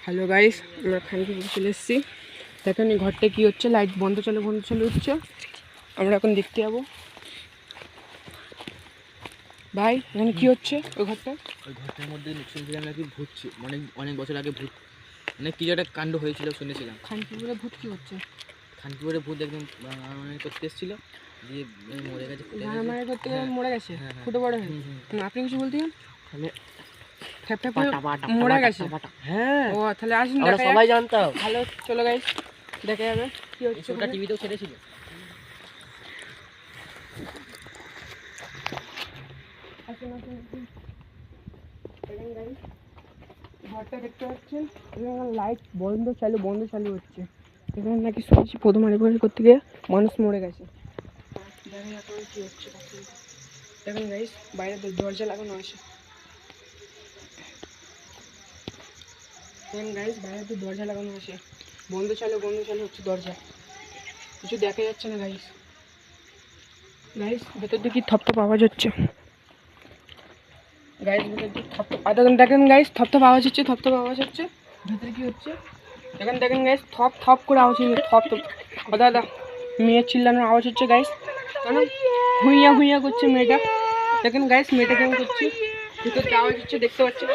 Hello guys, আমরা খানপুরে চলে এসেছি। দেখেন এই ঘরটা কী হচ্ছে, লাইট বন্ধ চলে হচ্ছে। আমরা এখন দেখতে যাবো। ভাই এখানে কী হচ্ছে ওই ঘরটা? ওই ঘরটার মধ্যে শুনছিলাম নাকি ভূত অনেক বছর আগে ভূত কিছু একটা কাণ্ড হয়েছিল শুনেছিলাম। খানপুরে ভূত কী হচ্ছে? খানপুরে ভূত একদম করতে এসেছিলো, দিয়ে মরে গেছে, মারামারি করতে মরে গেছে, হ্যাঁ। ফুটো বড় হয়ে। আপনি কিছু বলতে তাহলে মরে গেছে। হ্যাঁ, ও তাহলে আসুন, আমরা সবাই জানতাম। ভালো, চলো গাইস দেখা যাবে কী হচ্ছে। ওটা টিভিতেও ছেড়েছিল। ঘরটা দেখতে পাচ্ছেন, লাইট বন্ধ চালু হচ্ছে। এখানে নাকি শুনেছি প্রথম আলিপুর করতে গিয়ে মানুষ মরে গেছে। দেখেন এখন কী হচ্ছে। দেখেন গাইস, বাইরে দরজা লাগানো আছে। দেখেন গাইস, বাইরে দরজা লাগানো আছে, বন্ধ চালু হচ্ছে দরজা। কিছু দেখা যাচ্ছে না গাইস। ভেতর দিয়ে কি থপ আওয়াজ হচ্ছে গাইস, ভেতর দিয়ে দেখেন গাইস, থপ আওয়াজ হচ্ছে। ভেতরে কি হচ্ছে দেখেন গাইস, থপ করে আওয়াজ হচ্ছে। ও দাদা, মেয়ের চিল্লানোর আওয়াজ হচ্ছে গাইস। কেন হুইয়া করছে মেয়েটা? দেখেন গাইস, মেয়েটা কেমন করছে, ভেতর আওয়াজ হচ্ছে, দেখতে পাচ্ছেন।